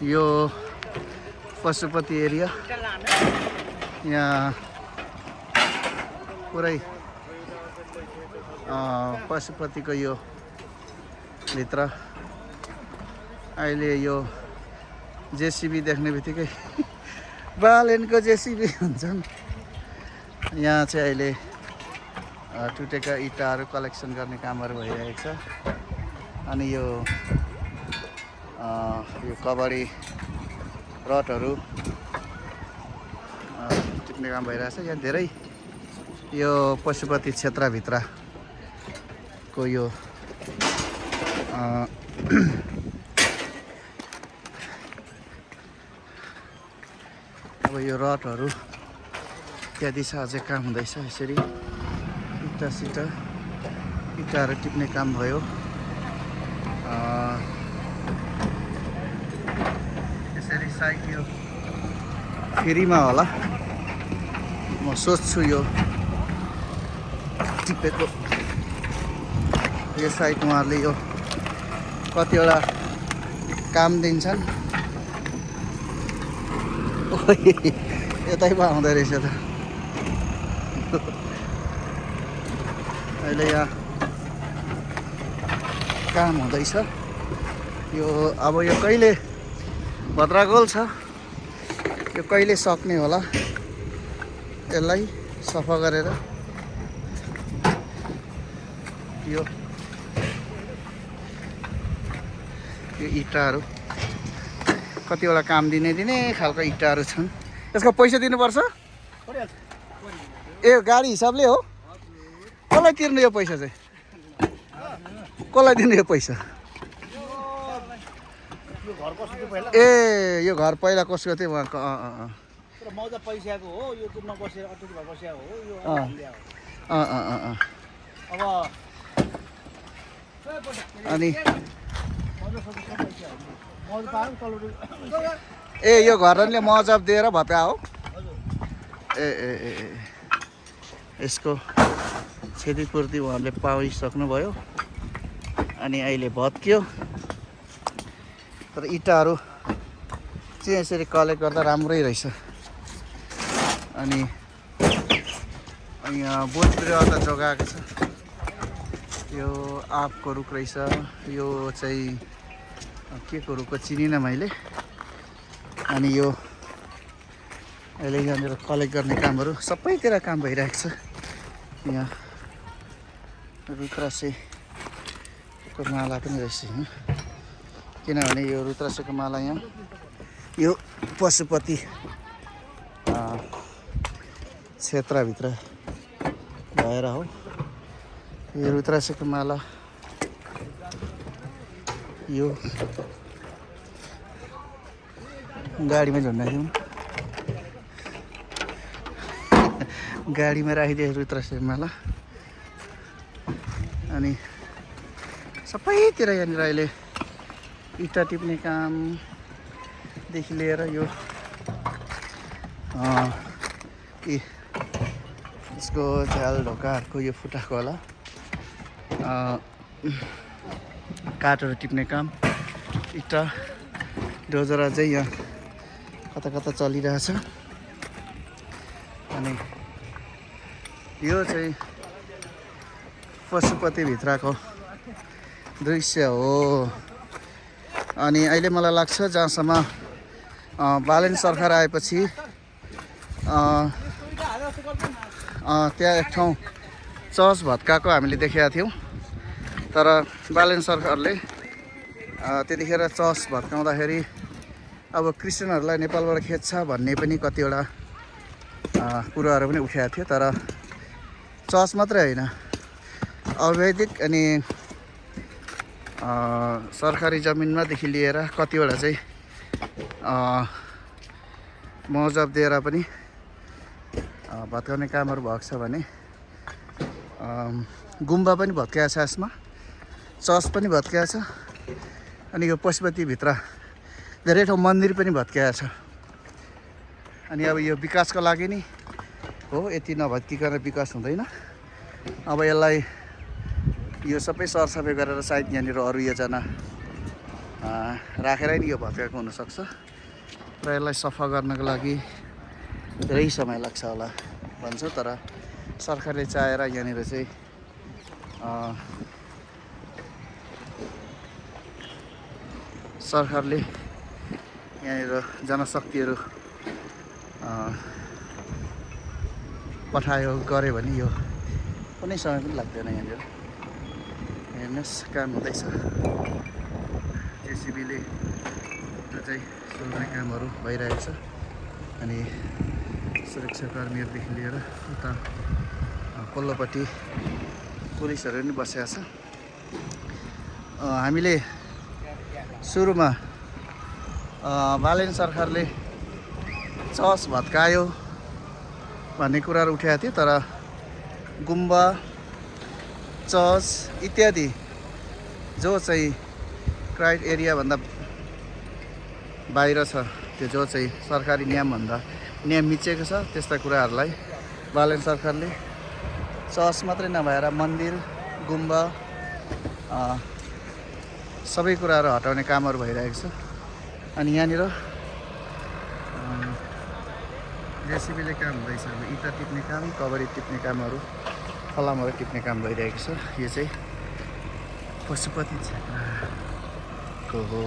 यो पशुपति एरिया यहाँ पुरै पशुपतिको यो भित्र अहिले यो जेसीबी देख्ने बित्तिकै बालेनको जेसीबी हुन्छन्। यहाँ चाहिँ अहिले टुटेका इँटाहरू कलेक्सन गर्ने कामहरू भइरहेको छ। अनि यो कबडी रडहरू टिप्ने काम भइरहेछ। यहाँ धेरै यो पशुपति क्षेत्रभित्रको यो अब यो रडहरू इत्यादि छ अझै काम हुँदैछ। यसरी इँटाहरू टिप्ने काम भयो। यसरी साइड यो फ्रीमा होला, म सोच्छु यो टिपेको यो साइड उहाँहरूले यो कतिवटा काम दिन्छन्। यतै पो आउँदो रहेछ त। अहिले यहाँ काम हुँदैछ। यो अब यो कहिले भद्रागोल छ, यो कहिले सक्ने होला यसलाई सफा गरेर। यो इँटाहरू कतिवटा काम दिने खालको इँटाहरू छन्। यसको पैसा दिनुपर्छ? ए गाडी हिसाबले हो? कसलाई तिर्ने यो पैसा चाहिँ? कसलाई दिने यो पैसा? ए यो घर पहिला कसको थियो उहाँको? अनि ए यो घरले मजब दिएर भप्या हो? ए यसको क्षतिपूर्ति उहाँले पाइसक्नुभयो। अनि अहिले भत्कियो, तर इँटाहरू चाहिँ यसरी कलेक्ट गर्दा राम्रै रहेछ। अनि यहाँ बोट बिरुवा त जोगाएको छ। यो आँपको रुख रहेछ। यो चाहिँ के को रुखको चिनिनँ मैले। अनि यो अहिले यहाँनिर कलेक्ट गर्ने कामहरू सबैतिर काम भइरहेको छ। यहाँ रुद्राक्षको माला पनि रहेछ यहाँ, किनभने यो रुद्राक्षको माला यहाँ यो पशुपति क्षेत्रभित्र भएर हो। यो रुद्राक्षको माला यो गाडीमा झुन्डाइदिउँ, गाडीमा राखिदियो रुद्राक्षको माला। अनि सबैतिर यहाँनिर अहिले इँटा टिप्ने कामदेखि लिएर यो यसको झ्याल ढोकाहरूको यो फुटाएको होला काठहरू टिप्ने काम, इँटा डोजर चाहिँ यहाँ कता कता चलिरहेछ। अनि यो चाहिँ पशुपतिभित्रको दृश्य हो। अनि अहिले मलाई लाग्छ जहाँसम्म बालेन सरकार आएपछि त्यहाँ एक ठाउँ चर्च भत्काएको हामीले देखेका थियौँ। तर बालेन सरकारले त्यतिखेर चर्च भत्काउँदाखेरि अब क्रिस्चियनहरूलाई नेपालबाट खेद्छ भन्ने पनि कतिवटा कुराहरू पनि उठाएको थियो। तर चर्च मात्रै होइन, अवैधिक अनि सरकारी जमिनमादेखि लिएर कतिवटा चाहिँ मजब दिएर पनि भत्काउने कामहरू भएको छ भने गुम्बा पनि भत्काएको छ, यसमा चर्च पनि भत्काएको छ। अनि यो पशुपतिभित्र धेरै ठाउँ मन्दिर पनि भत्काएको छ। अनि अब यो विकासको लागि नि हो, यति नभत्किकन विकास हुँदैन। अब यसलाई यो सबै सरसफाइ गरेर सायद यहाँनिर अरू योजना राखेरै नि यो भत्काएको हुनसक्छ र यसलाई सफा गर्नको लागि धेरै समय लाग्छ होला भन्छ। तर सरकारले चाहेर यहाँनिर चाहिँ सरकारले यहाँनिर जनशक्तिहरू पठायो गऱ्यो भने यो कुनै समय पनि लाग्दैन। यहाँनिर हेर्नुहोस् काम हुँदैछ, जेसिबीले चाहिँ सोल्ने कामहरू भइरहेको छ अनि सुरक्षाकर्मीहरूदेखि लिएर उता पल्लोपट्टि पुलिसहरू पनि बसेका छ। हामीले सुरुमा बालेन सरकारले चर्च भत्कायो भन्ने कुराहरू उठाएको थियो, तर गुम्बा चर्च इत्यादि जो चाहिँ क्राइम एरियाभन्दा बाहिर छ, त्यो जो चाहिँ सरकारी नियमभन्दा नियम मिचेको छ, त्यस्ता कुराहरूलाई बालेन सरकारले चर्च मात्रै नभएर मन्दिर गुम्बा सबै कुराहरू हटाउने कामहरू भइरहेको छ। अनि यहाँनिर जेसिबीले काम हुँदैछ, अब इँटा टिप्ने काम, कबरी टिप्ने कामहरू, फलामहरू टिप्ने काम भइरहेको छ। यो चाहिँ पशुपति क्षेत्रको हो।